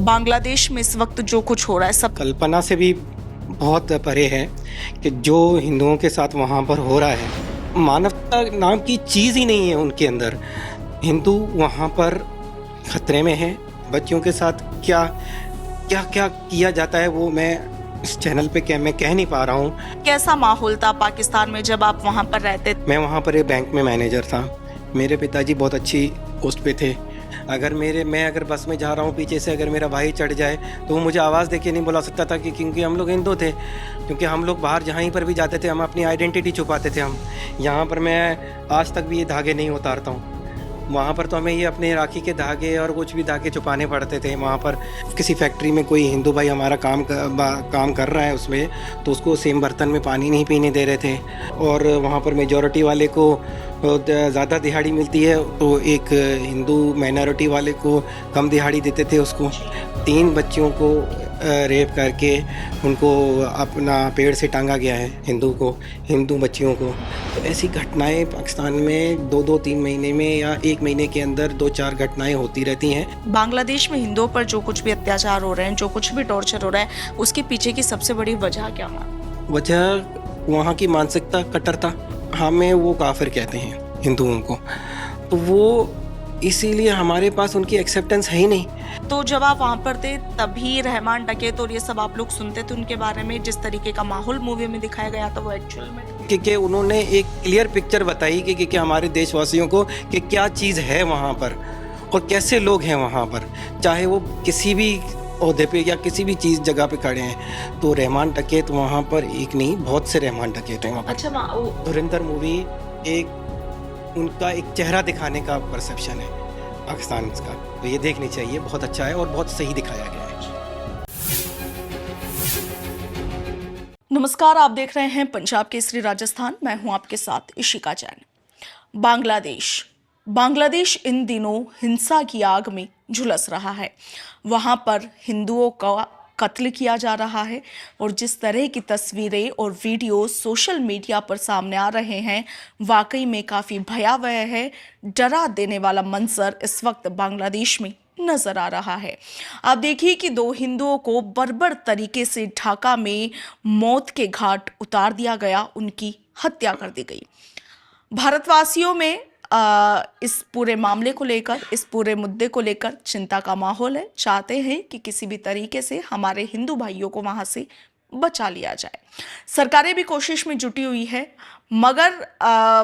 बांग्लादेश में इस वक्त जो कुछ हो रहा है सब कल्पना से भी बहुत परे है कि जो हिंदुओं के साथ वहाँ पर हो रहा है। मानवता नाम की चीज़ ही नहीं है उनके अंदर। हिंदू वहाँ पर खतरे में हैं। बच्चियों के साथ क्या क्या क्या किया जाता है वो मैं इस चैनल पे मैं कह नहीं पा रहा हूँ। कैसा माहौल था पाकिस्तान में जब आप वहां पर रहते थे? मैं वहाँ पर एक बैंक में मैनेजर था। मेरे पिताजी बहुत अच्छी पोस्ट पे थे। मैं अगर बस में जा रहा हूँ, पीछे से अगर मेरा भाई चढ़ जाए तो वो मुझे आवाज़ देके नहीं बुला सकता था, क्योंकि हम लोग हिंदू थे। क्योंकि हम लोग बाहर जहाँ पर भी जाते थे हम अपनी आइडेंटिटी छुपाते थे। हम यहाँ पर मैं आज तक भी ये धागे नहीं उतारता हूँ। वहाँ पर तो हमें ये अपने राखी के धागे और कुछ भी धागे छुपाने पड़ते थे। वहाँ पर किसी फैक्ट्री में कोई हिंदू भाई हमारा काम कर रहा है उसमें, तो उसको सेम बर्तन में पानी नहीं पीने दे रहे थे। और वहाँ पर मेजॉरिटी वाले को ज़्यादा दिहाड़ी मिलती है, तो एक हिंदू माइनॉरिटी वाले को कम दिहाड़ी देते थे। उसको 3 बच्चियों को रेप करके उनको अपना पेड़ से टांगा गया है, हिंदू बच्चियों को। तो ऐसी घटनाएं पाकिस्तान में 2-3 महीने में या 1 महीने के अंदर 2-4 घटनाएं होती रहती हैं। बांग्लादेश में हिंदुओं पर जो कुछ भी अत्याचार हो रहे हैं, जो कुछ भी टॉर्चर हो रहा है, उसके पीछे की सबसे बड़ी वजह क्या है? वजह वहाँ की मानसिकता, कट्टरता। हमें वो काफिर कहते हैं हिंदुओं को, तो वो इसीलिए हमारे पास उनकी एक्सेप्टेंस है ही नहीं। तो जब आप वहाँ पर थे तभी रहमान डकैत और ये सब आप लोग सुनते थे उनके बारे में, जिस तरीके का माहौल मूवी में दिखाया गया था वो एक्चुअल में कि उन्होंने एक क्लियर पिक्चर बताई कि हमारे देशवासियों को कि क्या चीज़ है वहाँ पर और कैसे लोग हैं वहाँ पर, चाहे वो किसी भी ओहदे पे या किसी भी चीज़ जगह पे खड़े हैं। तो रहमान डकैत वहाँ पर एक नहीं, बहुत से रहमान डकैत हैं वहाँ पर। अच्छा, धुरंधर मूवी एक उनका एक चेहरा दिखाने का परसेप्शन है पाकिस्तान का, तो ये देखनी चाहिए। बहुत अच्छा है और बहुत सही दिखाया गया है। नमस्कार, आप देख रहे हैं पंजाब केसरी राजस्थान। मैं हूं आपके साथ इशिका जैन। बांग्लादेश इन दिनों हिंसा की आग में झुलस रहा है। वहां पर हिंदुओं का कत्ल किया जा रहा है और जिस तरह की तस्वीरें और वीडियो सोशल मीडिया पर सामने आ रहे हैं, वाकई में काफ़ी भयावह है। डरा देने वाला मंजर इस वक्त बांग्लादेश में नजर आ रहा है। आप देखिए कि 2 हिंदुओं को बर्बर तरीके से ढाका में मौत के घाट उतार दिया गया, उनकी हत्या कर दी गई। भारतवासियों में इस पूरे मामले को लेकर, इस पूरे मुद्दे को लेकर चिंता का माहौल है। चाहते हैं कि किसी भी तरीके से हमारे हिंदू भाइयों को वहां से बचा लिया जाए। सरकारें भी कोशिश में जुटी हुई है, मगर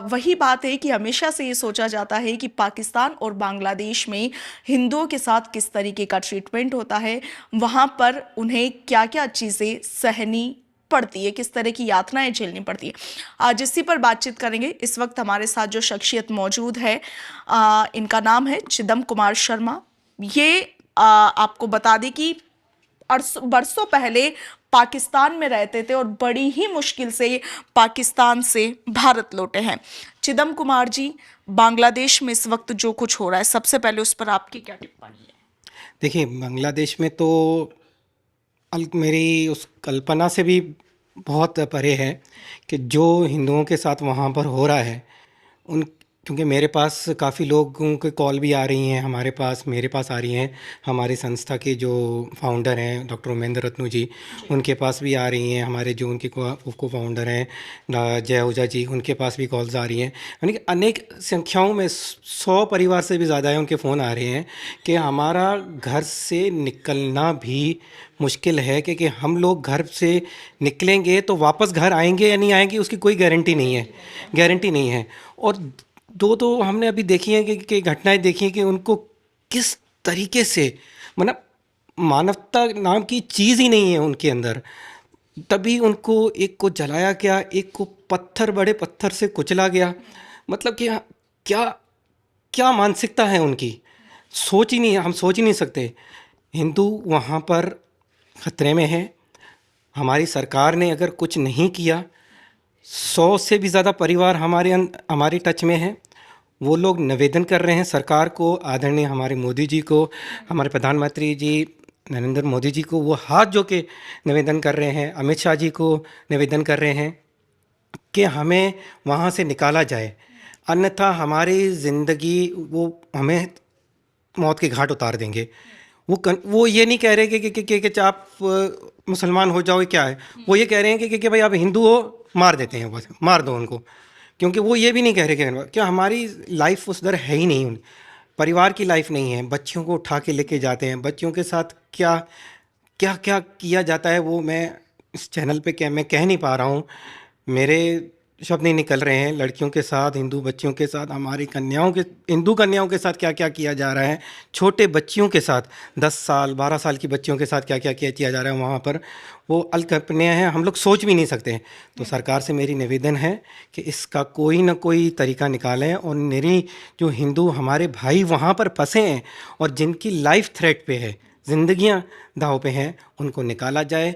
वही बात है कि हमेशा से ये सोचा जाता है कि पाकिस्तान और बांग्लादेश में हिंदुओं के साथ किस तरीके का ट्रीटमेंट होता है, वहाँ पर उन्हें क्या क्या चीज़ें सहनी पड़ती है, किस तरह की यातनाएं झेलनी पड़ती है। आज इसी पर बातचीत करेंगे। इस वक्त हमारे साथ जो शख्सियत मौजूद है, इनका नाम है चिदम कुमार शर्मा। ये आपको बता दें कि बरसों पहले पाकिस्तान में रहते थे और बड़ी ही मुश्किल से पाकिस्तान से भारत लौटे हैं। चिदम कुमार जी, बांग्लादेश में इस वक्त जो कुछ हो रहा है, सबसे पहले उस पर आपकी क्या टिप्पणी है? देखिए, बांग्लादेश में तो मेरी उस कल्पना से भी बहुत परे है कि जो हिंदुओं के साथ वहाँ पर हो रहा है। क्योंकि मेरे पास काफ़ी लोगों के कॉल भी आ रही हैं, मेरे पास आ रही हैं। हमारी संस्था के जो फाउंडर हैं डॉक्टर उमेंद्र रत्नू जी, उनके पास भी आ रही हैं। हमारे जो उनके को फाउंडर हैं जय ओझा जी, उनके पास भी कॉल्स आ रही हैं। यानी कि अनेक संख्याओं में 100 परिवार से भी ज़्यादा है उनके फ़ोन आ रहे हैं कि हमारा घर से निकलना भी मुश्किल है, कि हम लोग घर से निकलेंगे तो वापस घर आएंगे या नहीं आएंगे उसकी कोई गारंटी नहीं है। और तो हमने अभी देखी है कि घटनाएं देखी हैं कि उनको किस तरीके से, मतलब मानवता नाम की चीज़ ही नहीं है उनके अंदर। तभी उनको एक को जलाया गया, एक को बड़े पत्थर से कुचला गया। मतलब कि क्या क्या मानसिकता है उनकी, हम सोच ही नहीं सकते। हिंदू वहाँ पर खतरे में है। हमारी सरकार ने अगर कुछ नहीं किया, 100 से भी ज़्यादा परिवार हमारे टच में हैं। वो लोग निवेदन कर रहे हैं सरकार को, आदरणीय हमारे मोदी जी को, हमारे प्रधानमंत्री जी नरेंद्र मोदी जी को वो हाथ जो के निवेदन कर रहे हैं। अमित शाह जी को निवेदन कर रहे हैं कि हमें वहाँ से निकाला जाए, अन्यथा हमारी ज़िंदगी वो हमें मौत के घाट उतार देंगे। वो ये नहीं कह रहे कि आप मुसलमान हो जाओ, क्या है, वो ये कह रहे हैं कि भाई आप हिंदू हो, मार देते हैं, बस मार दो उनको। क्योंकि वो ये भी नहीं कह रहे कि क्या हमारी लाइफ उस दर है ही नहीं, परिवार की लाइफ नहीं है, बच्चियों को उठा के लेके जाते हैं, बच्चियों के साथ क्या क्या क्या किया जाता है वो मैं इस चैनल पे क्या मैं कह नहीं पा रहा हूँ, मेरे शब्द नहीं निकल रहे हैं। लड़कियों के साथ, हिंदू बच्चियों के साथ, हमारी कन्याओं के, हिंदू कन्याओं के साथ क्या क्या किया जा रहा है, छोटे बच्चियों के साथ, 10 साल 12 साल की बच्चियों के साथ क्या क्या किया जा रहा है वहाँ पर, वो अकल्पनीय है, हम लोग सोच भी नहीं सकते हैं। तो सरकार से मेरी निवेदन है कि इसका कोई ना कोई तरीका निकालें, और मेरी जो हिंदू हमारे भाई वहाँ पर फंसे हैं और जिनकी लाइफ थ्रेट पे है, ज़िंदगियाँ दांव पे हैं, उनको निकाला जाए।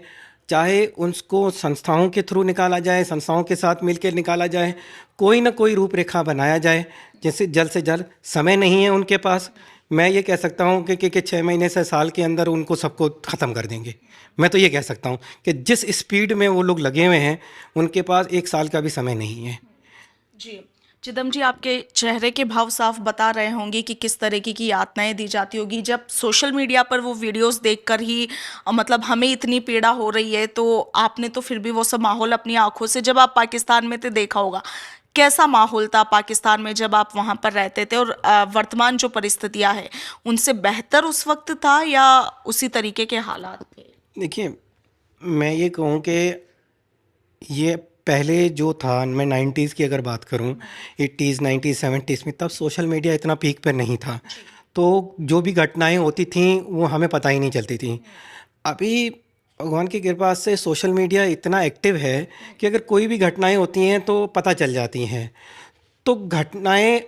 चाहे उनको संस्थाओं के थ्रू निकाला जाए, संस्थाओं के साथ मिलकर निकाला जाए, कोई ना कोई रूपरेखा बनाया जाए, जैसे जल्द से जल्द। समय नहीं है उनके पास, मैं ये कह सकता हूँ कि 6 महीने से साल के अंदर उनको सबको ख़त्म कर देंगे। मैं तो ये कह सकता हूँ कि जिस स्पीड में वो लोग लगे हुए हैं, उनके पास 1 साल का भी समय नहीं है। जी चिदम जी, आपके चेहरे के भाव साफ बता रहे होंगे कि किस तरीके की यातनाएं दी जाती होगी जब सोशल मीडिया पर वो वीडियोस देखकर ही मतलब हमें इतनी पीड़ा हो रही है, तो आपने तो फिर भी वो सब माहौल अपनी आंखों से, जब आप पाकिस्तान में थे, देखा होगा। कैसा माहौल था पाकिस्तान में जब आप वहां पर रहते थे, और वर्तमान जो परिस्थितियां हैं उनसे बेहतर उस वक्त था या उसी तरीके के हालात थे? देखिए, मैं ये कहूँ कि ये पहले जो था, मैं 90s की अगर बात करूं, 80s 90s 70s में, तब सोशल मीडिया इतना पीक पर नहीं था, तो जो भी घटनाएं होती थीं वो हमें पता ही नहीं चलती थी। अभी भगवान की कृपा से सोशल मीडिया इतना एक्टिव है कि अगर कोई भी घटनाएं होती हैं तो पता चल जाती हैं। तो घटनाएं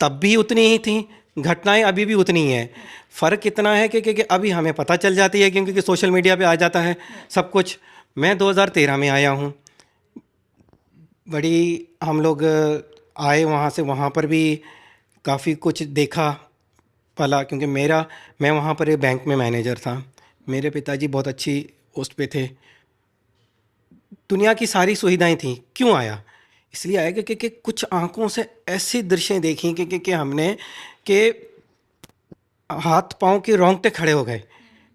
तब भी उतनी ही थीं, घटनाएं अभी भी उतनी ही हैं। फ़र्क इतना है कि अभी हमें पता चल जाती है क्योंकि सोशल मीडिया पे आ जाता है सब कुछ। मैं 2013 में आया हूँ, बड़ी हम लोग आए वहाँ से, वहाँ पर भी काफ़ी कुछ देखा पला, क्योंकि मैं वहाँ पर एक बैंक में मैनेजर था, मेरे पिताजी बहुत अच्छी पोस्ट पे थे, दुनिया की सारी सुविधाएं थी। क्यों आया? इसलिए आया कि कुछ आंखों से ऐसी दृश्यें देखी कि हमने कि हाथ पांव के रोंगटे खड़े हो गए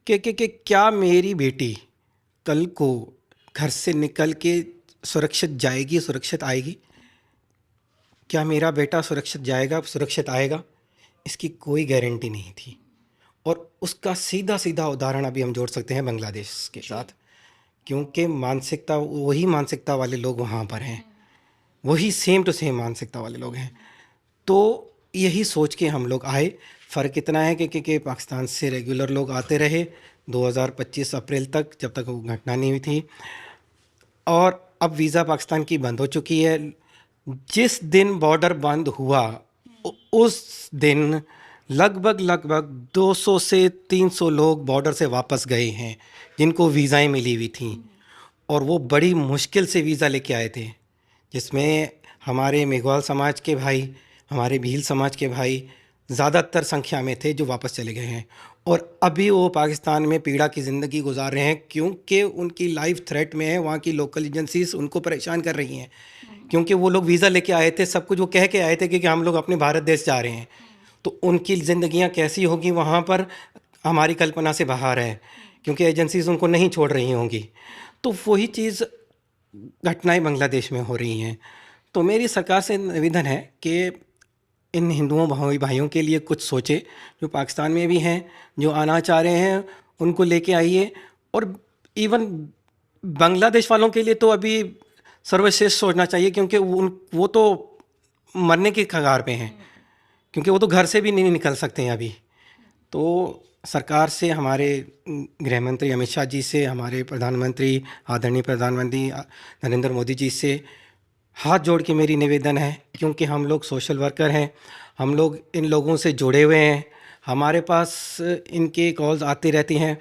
कि क्या मेरी बेटी कल को घर से निकल के सुरक्षित जाएगी, सुरक्षित आएगी? क्या मेरा बेटा सुरक्षित जाएगा, सुरक्षित आएगा? इसकी कोई गारंटी नहीं थी। और उसका सीधा सीधा उदाहरण अभी हम जोड़ सकते हैं बांग्लादेश के साथ, क्योंकि मानसिकता, वही मानसिकता वाले लोग वहाँ पर हैं, वही सेम टू सेम मानसिकता वाले लोग हैं। तो यही सोच के हम लोग आए। फ़र्क इतना है कि पाकिस्तान से रेगुलर लोग आते रहे 2025 अप्रैल तक, जब तक वो घटना नहीं हुई थी, और अब वीज़ा पाकिस्तान की बंद हो चुकी है। जिस दिन बॉर्डर बंद हुआ उस दिन लगभग 200 से 300 लोग बॉर्डर से वापस गए हैं जिनको वीज़ाएं मिली हुई थी, और वो बड़ी मुश्किल से वीज़ा लेके आए थे, जिसमें हमारे मेघवाल समाज के भाई, हमारे भील समाज के भाई ज़्यादातर संख्या में थे जो वापस चले गए हैं। और अभी वो पाकिस्तान में पीड़ा की ज़िंदगी गुजार रहे हैं, क्योंकि उनकी लाइफ थ्रेट में है। वहाँ की लोकल एजेंसीज उनको परेशान कर रही हैं, क्योंकि वो लोग वीज़ा लेके आए थे, सब कुछ वो कह के आए थे कि हम लोग अपने भारत देश जा रहे हैं। तो उनकी ज़िंदगियाँ कैसी होगी वहाँ पर, हमारी कल्पना से बाहर है, क्योंकि एजेंसीज उनको नहीं छोड़ रही होंगी। तो वही चीज़ घटनाएं बांग्लादेश में हो रही हैं। तो मेरी सरकार से निवेदन है कि इन हिंदुओं भाइयों के लिए कुछ सोचे, जो पाकिस्तान में भी हैं, जो आना चाह रहे हैं उनको लेके आइए। और इवन बांग्लादेश वालों के लिए तो अभी सर्वश्रेष्ठ सोचना चाहिए, क्योंकि वो तो मरने की कगार पे हैं, क्योंकि वो तो घर से भी नहीं निकल सकते हैं अभी। तो सरकार से, हमारे गृह मंत्री अमित शाह जी से, हमारे प्रधानमंत्री, आदरणीय प्रधानमंत्री नरेंद्र मोदी जी से हाथ जोड़ के मेरी निवेदन है, क्योंकि हम लोग सोशल वर्कर हैं, हम लोग इन लोगों से जुड़े हुए हैं, हमारे पास इनके कॉल्स आती रहती हैं,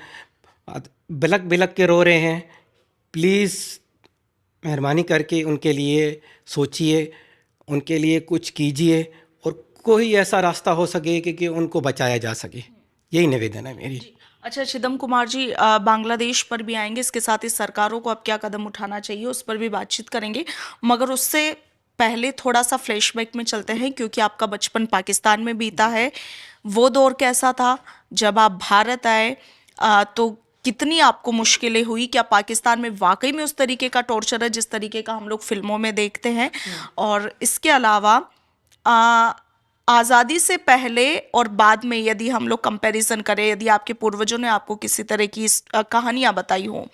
बिलक बिलक के रो रहे हैं। प्लीज़ मेहरबानी करके उनके लिए सोचिए, उनके लिए कुछ कीजिए, और कोई ऐसा रास्ता हो सके कि उनको बचाया जा सके। यही निवेदन है मेरी। अच्छा चिदम कुमार जी, बांग्लादेश पर भी आएंगे, इसके साथ ही सरकारों को अब क्या कदम उठाना चाहिए उस पर भी बातचीत करेंगे, मगर उससे पहले थोड़ा सा फ्लैशबैक में चलते हैं, क्योंकि आपका बचपन पाकिस्तान में बीता है। वो दौर कैसा था जब आप भारत आए? तो कितनी आपको मुश्किलें हुई? क्या पाकिस्तान में वाकई में उस तरीके का टॉर्चर है जिस तरीके का हम लोग फिल्मों में देखते हैं? और इसके अलावा आ, आज़ादी से पहले और बाद में यदि हम लोग कंपैरिजन करें, यदि आपके पूर्वजों ने आपको किसी तरह की कहानियां बताई हो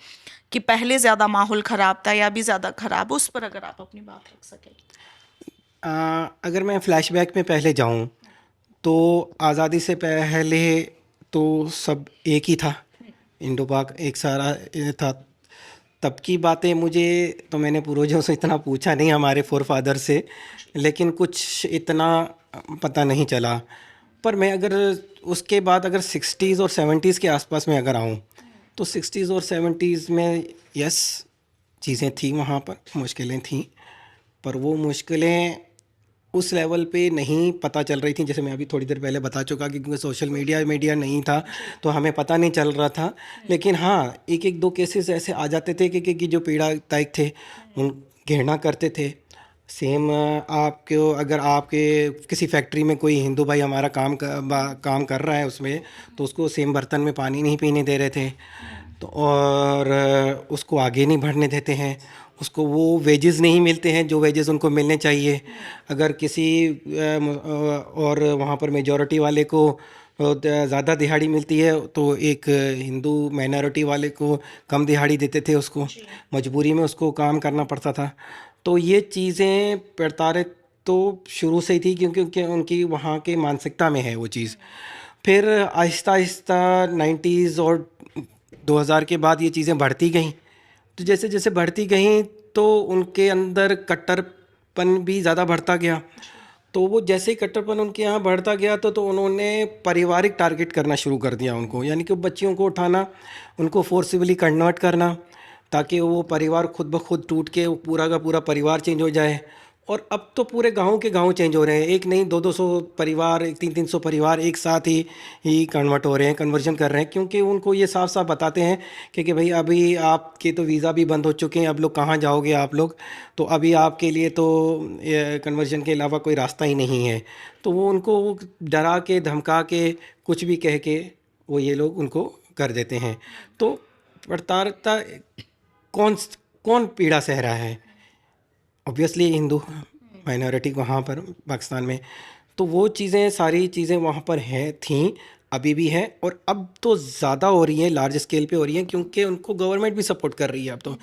कि पहले ज़्यादा माहौल ख़राब था या अभी ज़्यादा ख़राब, उस पर अगर आप अपनी बात रख सकें। अगर मैं फ्लैशबैक में पहले जाऊं तो आज़ादी से पहले तो सब एक ही था, इंडो पाक एक सारा था। तब की बातें मुझे तो मैंने पूर्वजों से इतना पूछा नहीं, हमारे फोर फादर से, लेकिन कुछ इतना पता नहीं चला। पर मैं अगर उसके बाद अगर 60s और 70s के आसपास में अगर आऊँ तो 60s और 70s में यस चीज़ें थी, वहाँ पर मुश्किलें थीं, पर वो मुश्किलें उस लेवल पे नहीं पता चल रही थी। जैसे मैं अभी थोड़ी देर पहले बता चुका कि क्योंकि सोशल मीडिया नहीं था तो हमें पता नहीं चल रहा था। लेकिन हाँ, एक एक दो केसेस ऐसे आ जाते थे कि जो पीड़ादायक थे उन घृणा करते थे। सेम आपको अगर आपके किसी फैक्ट्री में कोई हिंदू भाई हमारा काम कर रहा है उसमें, तो उसको सेम बर्तन में पानी नहीं पीने दे रहे थे, तो और उसको आगे नहीं बढ़ने देते हैं, उसको वो वेजेस नहीं मिलते हैं जो वेजेस उनको मिलने चाहिए। अगर किसी और वहाँ पर मेजॉरिटी वाले को ज़्यादा दिहाड़ी मिलती है तो एक हिंदू माइनॉरिटी वाले को कम दिहाड़ी देते थे, उसको मजबूरी में उसको काम करना पड़ता था। तो ये चीज़ें प्रताड़ित तो शुरू से ही थी, क्योंकि उनकी वहाँ के मानसिकता में है वो चीज़। फिर आहिस्ता आहिस्ता 90s और 2000 के बाद ये चीज़ें बढ़ती गईं। तो जैसे जैसे बढ़ती गईं तो उनके अंदर कट्टरपन भी ज़्यादा बढ़ता गया। तो वो जैसे ही कट्टरपन उनके यहाँ बढ़ता गया तो उन्होंने पारिवारिक टारगेट करना शुरू कर दिया उनको, यानी कि बच्चियों को उठाना, उनको फोर्सिबली कन्वर्ट करना, ताकि वो परिवार खुद ब खुद टूट के वो पूरा का पूरा परिवार चेंज हो जाए। और अब तो पूरे गाँव के गाँव चेंज हो रहे हैं, एक नहीं 200-200 परिवार, 300-300 परिवार एक साथ ही कन्वर्ट हो रहे हैं, कन्वर्जन कर रहे हैं, क्योंकि उनको ये साफ साफ बताते हैं कि भाई अभी आपके तो वीज़ा भी बंद हो चुके हैं, अब लोग कहाँ जाओगे आप लोग, तो अभी आपके लिए तो कन्वर्जन के अलावा कोई रास्ता ही नहीं है। तो वो उनको डरा के धमका के कुछ भी कह के वो ये लोग उनको कर देते हैं। तो प्रताड़िता कौन कौन पीड़ा सह रहा है? ऑब्वियसली हिंदू माइनॉरिटी वहाँ पर पाकिस्तान में। तो वो चीज़ें सारी चीज़ें वहाँ पर हैं, थीं, अभी भी हैं, और अब तो ज़्यादा हो रही हैं, लार्ज स्केल पे हो रही हैं, क्योंकि उनको गवर्नमेंट भी सपोर्ट कर रही है। अब तो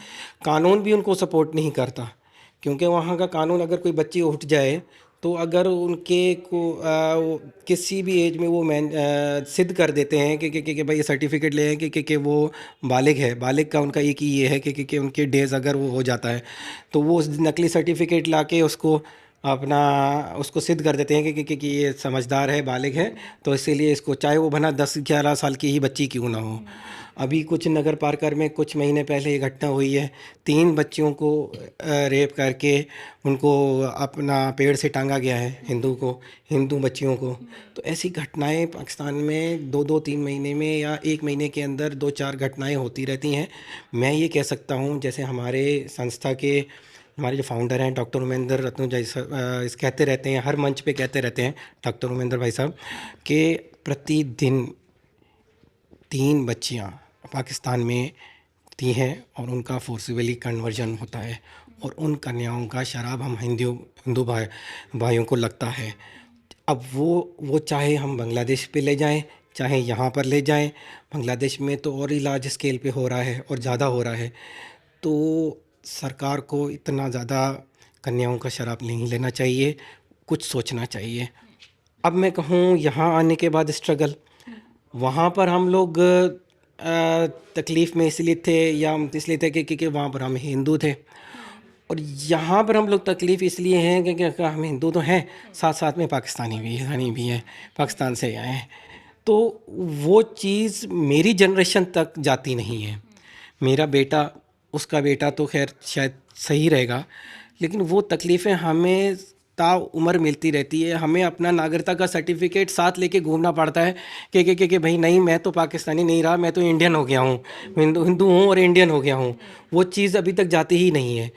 कानून भी उनको सपोर्ट नहीं करता, क्योंकि वहाँ का कानून अगर कोई बच्ची उठ जाए तो अगर उनके को किसी भी एज में वो सिद्ध कर देते हैं कि भाई ये सर्टिफिकेट ले हैं कि वो बालिग है। बालिग का उनका एक ही ये है कि उनके डेज अगर वो हो जाता है तो वो उस नकली सर्टिफिकेट लाके उसको अपना उसको सिद्ध कर देते हैं कि ये समझदार है, बालिग है, तो इसीलिए इसको, चाहे वो भला 10-11 साल की ही बच्ची क्यों ना हो। अभी कुछ नगर पार्कर में कुछ महीने पहले ये घटना हुई है, 3 बच्चियों को रेप करके उनको अपना पेड़ से टांगा गया है, हिंदू बच्चियों को। तो ऐसी घटनाएं पाकिस्तान में 2-2-3 महीने में या 1 महीने के अंदर 2-4 घटनाएं होती रहती हैं। मैं ये कह सकता हूँ, जैसे हमारे संस्था के हमारे जो फाउंडर हैं डॉक्टर उमेंद्र रत्नुजाई सर इस कहते रहते हैं, हर मंच पे कहते रहते हैं डॉक्टर उमेंद्र भाई साहब, कि प्रतिदिन 3 बच्चियां पाकिस्तान में दी हैं और उनका फोर्सिबली कन्वर्जन होता है, और उन कन्याओं का शराब हम हिंदू भाइयों को लगता है। अब वो चाहे हम बांग्लादेश पे ले जाएं, चाहे यहाँ पर ले जाएं, बांग्लादेश में तो और ही लार्ज स्केल पे हो रहा है और ज़्यादा हो रहा है। तो सरकार को इतना ज़्यादा कन्याओं का शराब नहीं लेना चाहिए, कुछ सोचना चाहिए। अब मैं कहूँ यहाँ आने के बाद स्ट्रगल, वहाँ पर हम लोग तकलीफ़ में इसलिए थे या इसलिए थे कि वहाँ पर हम हिंदू थे, और यहाँ पर हम लोग तकलीफ़ इसलिए हैं कि हम हिंदू तो हैं, साथ साथ में पाकिस्तानी भी हैं, पाकिस्तान से आए हैं। तो वो चीज़ मेरी जनरेशन तक जाती नहीं है। मेरा बेटा, उसका बेटा तो खैर शायद सही रहेगा, लेकिन वो तकलीफ़ें हमें ताउम्र मिलती रहती है। हमें अपना नागरिकता का सर्टिफिकेट साथ लेके घूमना पड़ता है कि भाई नहीं, मैं तो पाकिस्तानी नहीं रहा, मैं तो इंडियन हो गया हूँ, हिंदू हूँ और इंडियन हो गया हूँ। वो चीज़ अभी तक जाती ही नहीं है।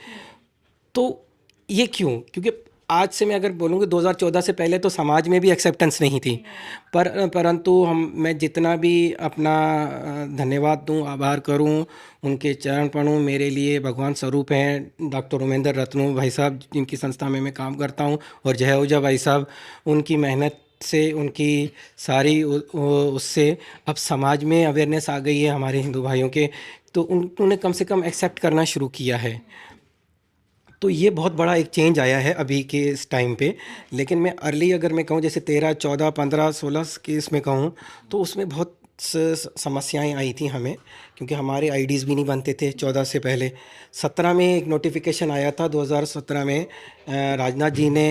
तो ये क्यों? क्योंकि आज से मैं अगर बोलूँगी 2014 से पहले तो समाज में भी एक्सेप्टेंस नहीं थी। परंतु मैं जितना भी अपना धन्यवाद दूँ, आभार करूँ, उनके चरण पढ़ूँ, मेरे लिए भगवान स्वरूप हैं डॉक्टर उमेंद्र रत्नू भाई साहब, जिनकी संस्था में मैं काम करता हूँ, और जय ओजा भाई साहब। उनकी मेहनत से, उनकी सारी उससे अब समाज में अवेयरनेस आ गई है हमारे हिंदू भाइयों के, तो उन्होंने कम से कम एक्सेप्ट करना शुरू किया है। तो ये बहुत बड़ा एक चेंज आया है अभी के इस टाइम पे। लेकिन मैं अर्ली अगर मैं कहूँ, जैसे 13, 14, 15, 16 के इसमें कहूँ, तो उसमें बहुत समस्याएं आई थी हमें, क्योंकि हमारे आईडीज़ भी नहीं बनते थे 14 से पहले। 17 में एक नोटिफिकेशन आया था, 2017 में राजनाथ जी ने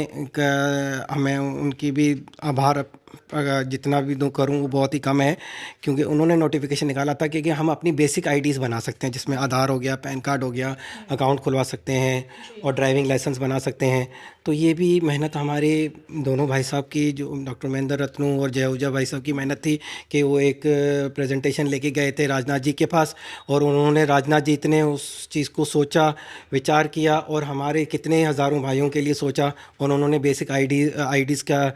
हमें उनकी भी आभार जितना भी दूँ करूँ वो बहुत ही कम है, क्योंकि उन्होंने नोटिफिकेशन निकाला था कि हम अपनी बेसिक आईडीज़ बना सकते हैं, जिसमें आधार हो गया, पैन कार्ड हो गया, अकाउंट खुलवा सकते हैं और ड्राइविंग लाइसेंस बना सकते हैं। तो ये भी मेहनत हमारे दोनों भाई साहब की, जो डॉक्टर महेंद्र रत्नू और जय ओजा भाई साहब की मेहनत थी, कि वो एक प्रेजेंटेशन लेके गए थे राजनाथ जी के पास, और उन्होंने, राजनाथ जी इतने उस चीज़ को सोचा, विचार किया, और हमारे कितने हज़ारों भाइयों के लिए सोचा, और उन्होंने बेसिक आईडीज़ का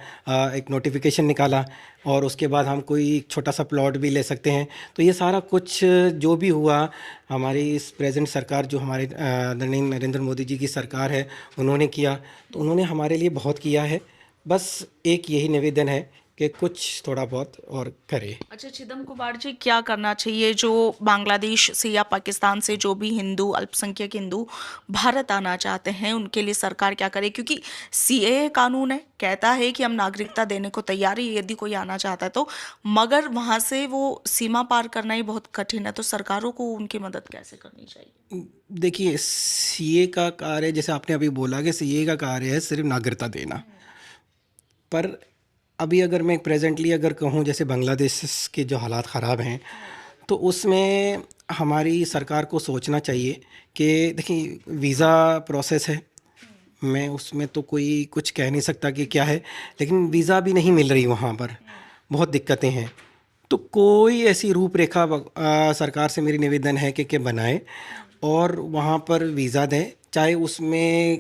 एक नोटिफिकेशन निकाला, और उसके बाद हम कोई छोटा सा प्लॉट भी ले सकते हैं। तो ये सारा कुछ जो भी हुआ, हमारी इस प्रेजेंट सरकार, जो हमारे आदरणीय नरेंद्र मोदी जी की सरकार है, उन्होंने किया। तो उन्होंने हमारे लिए बहुत किया है। बस एक यही निवेदन है कि कुछ थोड़ा बहुत और करे। अच्छा चिदम कुमार जी, क्या करना चाहिए जो बांग्लादेश से या पाकिस्तान से जो भी हिंदू, अल्पसंख्यक हिंदू भारत आना चाहते हैं, उनके लिए सरकार क्या करे? क्योंकि सीएए कानून है, कहता है कि हम नागरिकता देने को तैयार है यदि कोई आना चाहता है तो, मगर वहाँ से वो सीमा पार करना ही बहुत कठिन है। तो सरकारों को उनकी मदद कैसे करनी चाहिए? देखिए, सीए का कार्य, जैसे आपने अभी बोला कि सीए का कार्य है सिर्फ नागरिकता देना, पर अभी अगर मैं प्रेजेंटली अगर कहूँ, जैसे बांग्लादेश के जो हालात ख़राब हैं, तो उसमें हमारी सरकार को सोचना चाहिए कि देखिए, वीज़ा प्रोसेस है, मैं उसमें तो कोई कुछ कह नहीं सकता कि क्या है, लेकिन वीज़ा भी नहीं मिल रही वहाँ पर, बहुत दिक्कतें हैं। तो कोई ऐसी रूपरेखा सरकार से मेरी निवेदन है कि बनाए और वहाँ पर वीज़ा दें, चाहे उसमें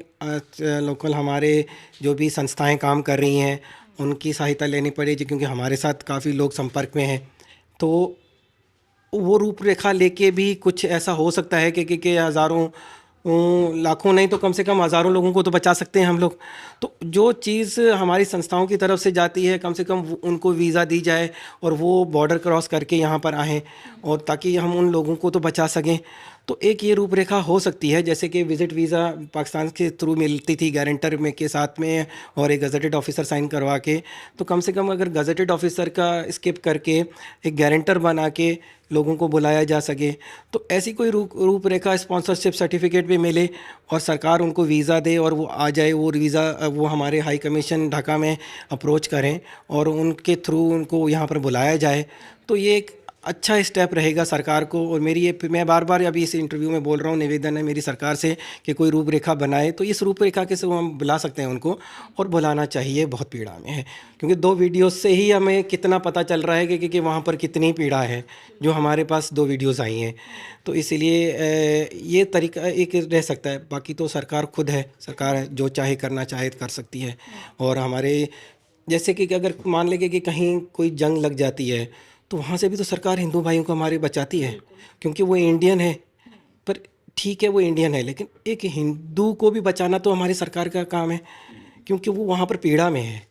लोकल हमारे जो भी संस्थाएं काम कर रही हैं उनकी सहायता लेनी पड़ेगी, क्योंकि हमारे साथ काफ़ी लोग संपर्क में हैं। तो वो रूपरेखा लेके भी कुछ ऐसा हो सकता है कि हज़ारों, लाखों नहीं तो कम से कम हज़ारों लोगों को तो बचा सकते हैं हम लोग। तो जो चीज़ हमारी संस्थाओं की तरफ से जाती है, कम से कम उनको वीज़ा दी जाए और वो बॉर्डर क्रॉस करके यहाँ पर आएँ, और ताकि हम उन लोगों को तो बचा सकें। तो एक ये रूपरेखा हो सकती है, जैसे कि विज़िट वीज़ा पाकिस्तान के थ्रू मिलती थी गारंटर में के साथ में, और एक गज़ेटेड ऑफिसर साइन करवा के। तो कम से कम अगर गज़ेटेड ऑफिसर का स्किप करके एक गारंटर बना के लोगों को बुलाया जा सके, तो ऐसी कोई रूपरेखा स्पॉन्सरशिप सर्टिफिकेट भी मिले और सरकार उनको वीज़ा दे और वो आ जाए, वो वीज़ा वो हमारे हाई कमीशन ढाका में अप्रोच करें और उनके थ्रू उनको यहाँ पर बुलाया जाए, तो ये एक अच्छा स्टेप रहेगा सरकार को। और मेरी ये, मैं बार बार अभी इस इंटरव्यू में बोल रहा हूँ, निवेदन है मेरी सरकार से कि कोई रूपरेखा बनाए, तो इस रूपरेखा के से हम बुला सकते हैं उनको, और बुलाना चाहिए। बहुत पीड़ा में है, क्योंकि 2 वीडियोस से ही हमें कितना पता चल रहा है कि वहाँ पर कितनी पीड़ा है, जो हमारे पास 2 वीडियोस आई हैं। तो इसीलिए ये तरीका एक रह सकता है। बाकी तो सरकार खुद है, सरकार जो चाहे करना चाहे कर सकती है। और हमारे जैसे कि अगर मान लें कि कहीं कोई जंग लग जाती है, तो वहाँ से भी तो सरकार हिंदू भाइयों को हमारे बचाती है, क्योंकि वो इंडियन है। पर ठीक है, वो इंडियन है, लेकिन एक हिंदू को भी बचाना तो हमारी सरकार का काम है, क्योंकि वो वहाँ पर पीड़ा में है।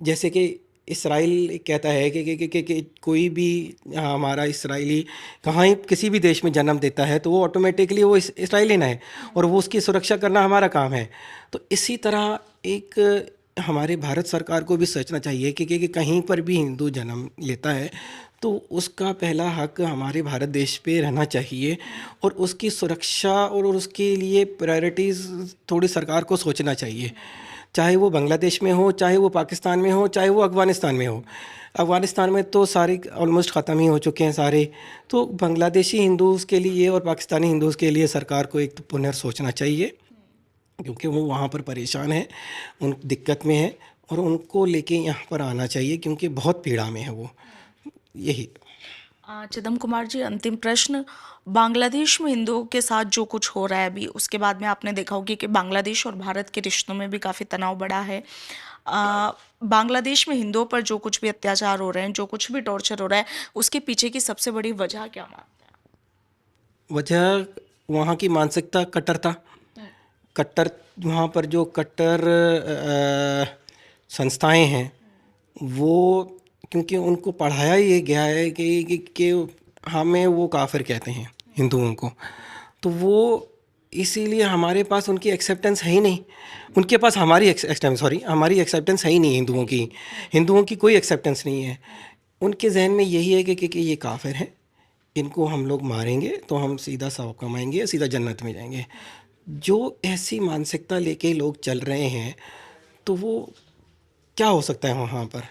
जैसे कि इसराइल कहता है कि कोई भी हमारा इसराइली कहाँ ही किसी भी देश में जन्म देता है तो वो ऑटोमेटिकली वो इसराइलियन है, और वो उसकी सुरक्षा करना हमारा काम है। तो इसी तरह एक हमारे भारत सरकार को भी सोचना चाहिए कि कहीं पर भी हिंदू जन्म लेता है तो उसका पहला हक हमारे भारत देश पे रहना चाहिए, और उसकी सुरक्षा और उसके लिए प्रायोरिटीज़ थोड़ी सरकार को सोचना चाहिए। चाहे वो बांग्लादेश में हो, चाहे वो पाकिस्तान में हो, चाहे वो अफ़गानिस्तान में हो। अफ़गानिस्तान में तो सारे ऑलमोस्ट ख़त्म ही हो चुके हैं सारे। तो बांग्लादेशी हिंदूज़ के लिए और पाकिस्तानी हिंदूज़ के लिए सरकार को एक तो पुनर्सोचना चाहिए, क्योंकि वो वहाँ पर परेशान हैं, उन दिक्कत में हैं, और उनको लेके यहाँ पर आना चाहिए, क्योंकि बहुत पीड़ा में है वो। यही। चिदम कुमार जी, अंतिम प्रश्न। बांग्लादेश में हिंदुओं के साथ जो कुछ हो रहा है अभी, उसके बाद में आपने देखा होगा कि बांग्लादेश और भारत के रिश्तों में भी काफ़ी तनाव बढ़ा है। बांग्लादेश में हिंदुओं पर जो कुछ भी अत्याचार हो रहे हैं, जो कुछ भी टॉर्चर हो रहा है, उसके पीछे की सबसे बड़ी वजह क्या मानते वजह वहाँ की मानसिकता कट्टरता, हैं? कट्टर वहाँ पर जो कट्टर संस्थाएं हैं वो, क्योंकि उनको पढ़ाया ये गया है कि हमें वो काफिर कहते हैं हिंदुओं को, तो वो इसीलिए हमारे पास उनकी एक्सेप्टेंस है ही नहीं। उनके पास हमारी एक्सेप्टेंस, सॉरी, हमारी एक्सेप्टेंस है ही नहीं हिंदुओं की कोई एक्सेप्टेंस नहीं है। उनके जहन में यही है कि ये काफिर हैं, इनको हम लोग मारेंगे तो हम सीधा सवाब कमाएंगे, सीधा जन्नत में जाएंगे। जो ऐसी मानसिकता लेके लोग चल रहे हैं, तो वो क्या हो सकता है वहाँ पर?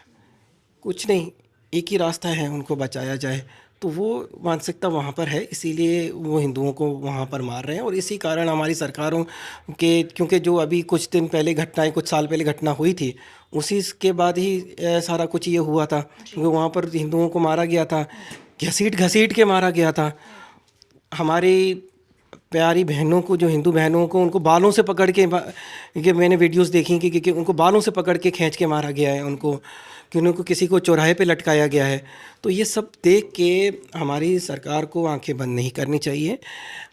कुछ नहीं, एक ही रास्ता है, उनको बचाया जाए। तो वो मानसिकता वहाँ पर है, इसीलिए वो हिंदुओं को वहाँ पर मार रहे हैं। और इसी कारण हमारी सरकारों के, क्योंकि जो अभी कुछ दिन पहले घटनाएं, कुछ साल पहले घटना हुई थी, उसी के बाद ही सारा कुछ ये हुआ था, क्योंकि वहाँ पर हिंदुओं को मारा गया था, घसीट घसीट के मारा गया था। हमारी प्यारी बहनों को, जो हिंदू बहनों को, उनको बालों से पकड़ के कि मैंने वीडियोस देखी कि उनको बालों से पकड़ के खींच के मारा गया है उनको, कि उनको किसी को चौराहे पे लटकाया गया है। तो ये सब देख के हमारी सरकार को आंखें बंद नहीं करनी चाहिए।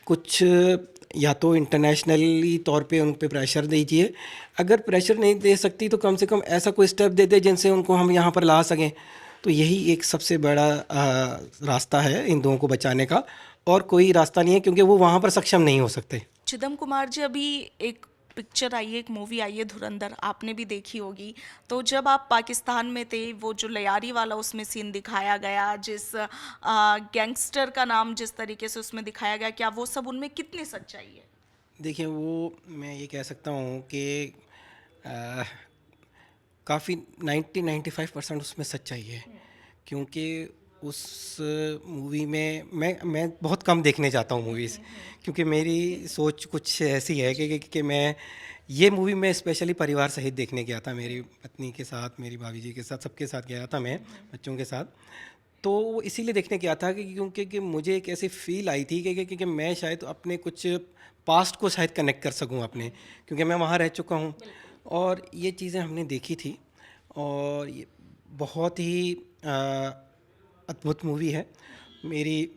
कुछ या तो इंटरनेशनली तौर पे उन पे प्रेशर दीजिए, अगर प्रेशर नहीं दे सकती तो कम से कम ऐसा कोई स्टेप दे दे जिनसे उनको हम यहाँ पर ला सकें। तो यही एक सबसे बड़ा रास्ता है हिंदुओं को बचाने का, और कोई रास्ता नहीं है, क्योंकि वो वहाँ पर सक्षम नहीं हो सकते। चिदम कुमार जी, अभी एक पिक्चर आई है, एक मूवी आई है धुरंधर, आपने भी देखी होगी। तो जब आप पाकिस्तान में थे, वो जो लयारी वाला उसमें सीन दिखाया गया, जिस गैंगस्टर का नाम जिस तरीके से उसमें दिखाया गया, क्या वो सब उनमें कितनी सच्चाई है? देखिए, वो मैं ये कह सकता हूँ कि काफ़ी 90-95% उसमें सच्चाई है, क्योंकि उस मूवी में मैं बहुत कम देखने जाता हूँ मूवीज़, क्योंकि मेरी सोच कुछ ऐसी है कि मैं ये मूवी मैं स्पेशली परिवार सहित देखने गया था, मेरी पत्नी के साथ, मेरी भाभी जी के साथ, सबके साथ गया था मैं, बच्चों के साथ। तो वो इसीलिए देखने गया था क्योंकि मुझे एक ऐसी फील आई थी कि मैं शायद अपने कुछ पास्ट को शायद कनेक्ट कर सकूं अपने, क्योंकि मैं वहाँ रह चुका हूँ और ये चीज़ें हमने देखी थी। और ये बहुत ही अद्भुत मूवी है। मेरी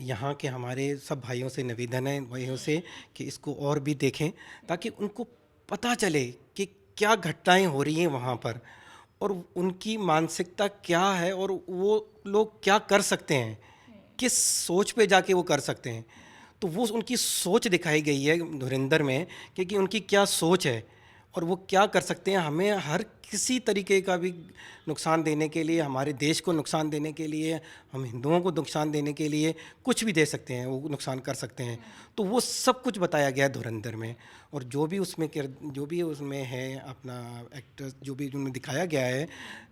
यहाँ के हमारे सब भाइयों से निवेदन है, भाइयों से, कि इसको और भी देखें, ताकि उनको पता चले कि क्या घटनाएं हो रही हैं वहाँ पर, और उनकी मानसिकता क्या है, और वो लोग क्या कर सकते हैं, किस सोच पे जाके वो कर सकते हैं। तो वो उनकी सोच दिखाई गई है धुरंधर में, कि उनकी क्या सोच है और वो क्या कर सकते हैं। हमें हर किसी तरीके का भी नुकसान देने के लिए, हमारे देश को नुकसान देने के लिए, हम हिंदुओं को नुकसान देने के लिए कुछ भी दे सकते हैं, वो नुकसान कर सकते हैं। तो वो सब कुछ बताया गया है धुरंधर में। और जो भी उसमें है अपना एक्टर, जो भी उनमें दिखाया गया है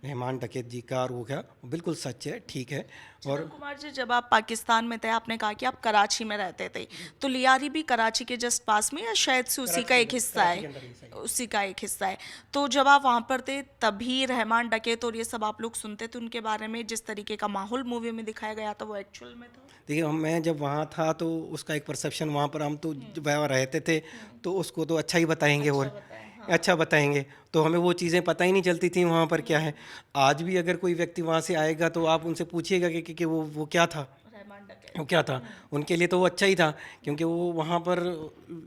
रहमान डकैत जी का, और वो क्या बिल्कुल सच है, ठीक है। और चिदम कुमार जी, जब आप पाकिस्तान में थे, आपने कहा कि आप कराची में रहते थे, तो लियारी भी कराची के जस्ट पास में, या शायद से उसी का एक हिस्सा कराची के है? अंदर ही सही। उसी का एक हिस्सा है। तो जब आप वहाँ पर थे, तभी रहमान डकैत और ये सब आप लोग सुनते थे उनके बारे में? जिस तरीके का माहौल मूवी में दिखाया गया था, वो एक्चुअल में था? देखिए, मैं जब वहाँ था तो उसका एक परसेप्शन वहाँ पर, हम तो जब वहाँ रहते थे तो उसको तो अच्छा ही बताएंगे, और अच्छा बताएंगे। तो हमें वो चीज़ें पता ही नहीं चलती थी वहाँ पर क्या है। आज भी अगर कोई व्यक्ति वहाँ से आएगा तो आप उनसे पूछिएगा कि वो क्या था, रहमान डकैत। वो क्या था। उनके लिए तो वो अच्छा ही था, क्योंकि वो वहाँ पर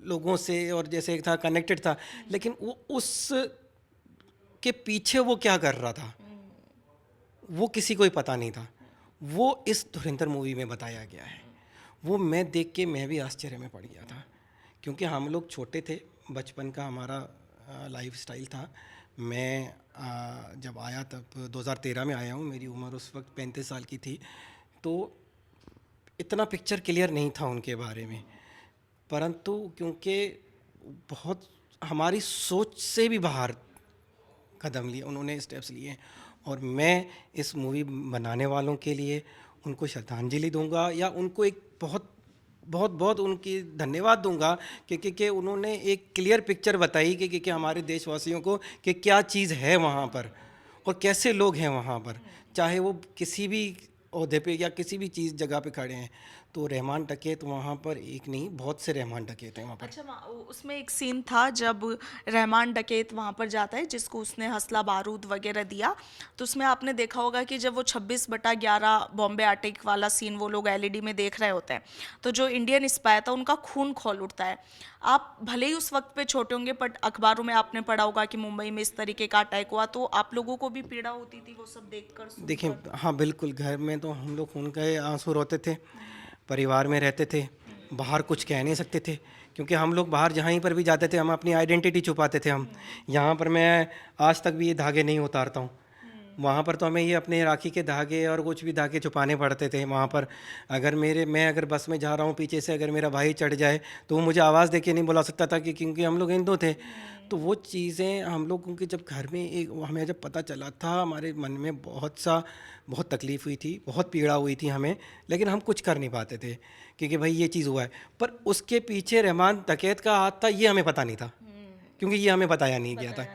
लोगों से और जैसे था कनेक्टेड था। लेकिन वो उस के पीछे वो क्या कर रहा था, वो किसी को ही पता नहीं था। वो इस धुरंधर मूवी में बताया गया है। वो मैं देख के मैं भी आश्चर्य में पड़ गया था, क्योंकि हम लोग छोटे थे, बचपन का हमारा लाइफ स्टाइल था। मैं जब आया तब 2013 में आया हूँ, मेरी उम्र उस वक्त 35 साल की थी। तो इतना पिक्चर क्लियर नहीं था उनके बारे में, परंतु क्योंकि बहुत हमारी सोच से भी बाहर कदम लिए उन्होंने, स्टेप्स लिए। और मैं इस मूवी बनाने वालों के लिए उनको श्रद्धांजलि दूंगा, या उनको एक बहुत बहुत बहुत उनकी धन्यवाद दूंगा कि उन्होंने एक क्लियर पिक्चर बताई कि हमारे देशवासियों को कि क्या चीज़ है वहाँ पर और कैसे लोग हैं वहाँ पर। चाहे वो किसी भी ओहदे पे या किसी भी चीज़ जगह पे खड़े हैं, तो रहमान डकैत वहाँ पर एक नहीं बहुत से रहमान डकैत हैं वहाँ पर। अच्छा, उसमें एक सीन था जब रहमान डकैत वहाँ पर जाता है जिसको उसने हसला बारूद वगैरह दिया, तो उसमें आपने देखा होगा कि जब वो 26/11 बॉम्बे अटैक वाला सीन वो लोग एलईडी में देख रहे होते हैं, तो जो इंडियन स्पाई था उनका खून खौल उठता है। आप भले ही उस वक्त पे छोटे होंगे, बट अखबारों में आपने पढ़ा होगा कि मुंबई में इस तरीके का अटैक हुआ, तो आप लोगों को भी पीड़ा होती थी वो सब देखकर देखिए, सुनकर? हाँ बिल्कुल, घर में तो हम लोग खून के आंसू रोते थे, परिवार में रहते थे, बाहर कुछ कह नहीं सकते थे, क्योंकि हम लोग बाहर जहाँ पर भी जाते थे हम अपनी आइडेंटिटी छुपाते थे। हम यहाँ पर मैं आज तक भी ये धागे नहीं उतारता हूँ। वहाँ पर तो हमें ये अपने राखी के धागे और कुछ भी धागे छुपाने पड़ते थे वहाँ पर। मैं अगर बस में जा रहा हूँ, पीछे से अगर मेरा भाई चढ़ जाए तो वो मुझे आवाज़ दे के नहीं बुला सकता था, कि क्योंकि हम लोग हिंदू थे। तो वो चीज़ें हम लोगों के जब घर में एक हमें जब पता चला था, हमारे मन में बहुत तकलीफ़ हुई थी, बहुत पीड़ा हुई थी हमें, लेकिन हम कुछ कर नहीं पाते थे, क्योंकि भाई ये चीज़ हुआ है। पर उसके पीछे रहमान डकैत का हाथ था, ये हमें पता नहीं था, क्योंकि ये हमें बताया नहीं गया था।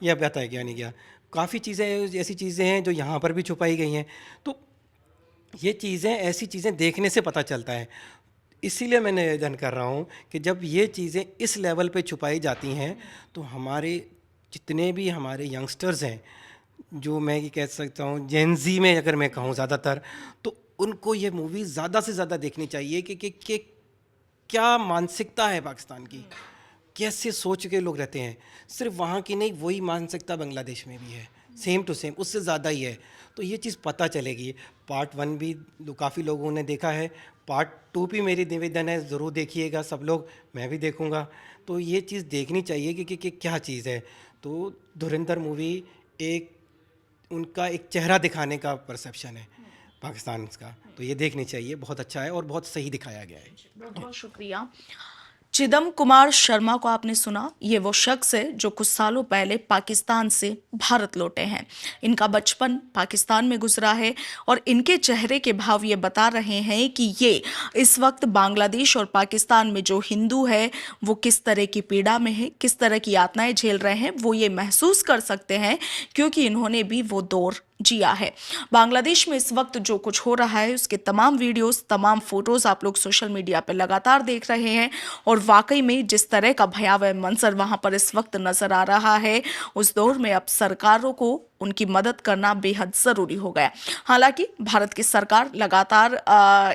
यह बताया गया नहीं गया। काफ़ी चीज़ें ऐसी चीज़ें हैं जो यहाँ पर भी छुपाई गई हैं। तो ये चीज़ें, ऐसी चीज़ें देखने से पता चलता है। इसीलिए मैं निवेदन कर रहा हूँ कि जब ये चीज़ें इस लेवल पे छुपाई जाती हैं, तो हमारे जितने भी हमारे यंगस्टर्स हैं, जो मैं ये कह सकता हूँ जेन ज़ी में अगर मैं कहूँ ज़्यादातर, तो उनको ये मूवी ज़्यादा से ज़्यादा देखनी चाहिए कि क्या मानसिकता है पाकिस्तान की, कैसे सोच के लोग रहते हैं। सिर्फ वहाँ की नहीं, वही मानसिकता बांग्लादेश में भी है, सेम टू सेम, उससे ज़्यादा ही है। तो ये चीज़ पता चलेगी। पार्ट 1 भी काफ़ी लोगों ने देखा है, पार्ट 2 भी मेरी निवेदन है ज़रूर देखिएगा सब लोग, मैं भी देखूँगा। तो ये चीज़ देखनी चाहिए कि क्या चीज़ है। तो धुरंधर मूवी एक उनका एक चेहरा दिखाने का परसेप्शन है पाकिस्तान का, तो ये देखनी चाहिए। बहुत अच्छा है और बहुत सही दिखाया गया है। बहुत बहुत शुक्रिया। चिदम कुमार शर्मा को आपने सुना। ये वो शख्स है जो कुछ सालों पहले पाकिस्तान से भारत लौटे हैं। इनका बचपन पाकिस्तान में गुजरा है और इनके चेहरे के भाव ये बता रहे हैं कि ये इस वक्त बांग्लादेश और पाकिस्तान में जो हिंदू है वो किस तरह की पीड़ा में है, किस तरह की यातनाएं झेल रहे हैं, वो ये महसूस कर सकते हैं, क्योंकि इन्होंने भी वो दौर जिया है। बांग्लादेश में इस वक्त जो कुछ हो रहा है उसके तमाम वीडियोस, तमाम फोटोज आप लोग सोशल मीडिया पर लगातार देख रहे हैं, और वाकई में जिस तरह का भयावह मंजर वहां पर इस वक्त नजर आ रहा है, उस दौर में अब सरकारों को उनकी मदद करना बेहद जरूरी हो गया। हालांकि भारत की सरकार लगातार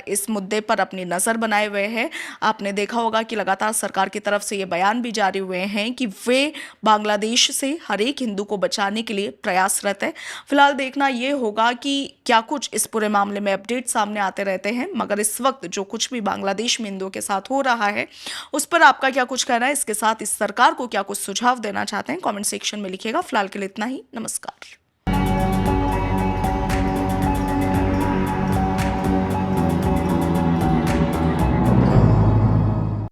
इस मुद्दे पर अपनी नजर बनाए हुए है। आपने देखा होगा कि लगातार सरकार की तरफ से ये बयान भी जारी हुए हैं कि वे बांग्लादेश से हर एक हिंदू को बचाने के लिए प्रयासरत है। फिलहाल देखना ये होगा कि क्या कुछ इस पूरे मामले में अपडेट सामने आते रहते हैं, मगर इस वक्त जो कुछ भी बांग्लादेश में हिंदुओं के साथ हो रहा है उस पर आपका क्या कुछ कहना है, इसके साथ इस सरकार को क्या कुछ सुझाव देना चाहते हैं, कमेंट सेक्शन में लिखिएगा। फिलहाल के लिए इतना ही। नमस्कार।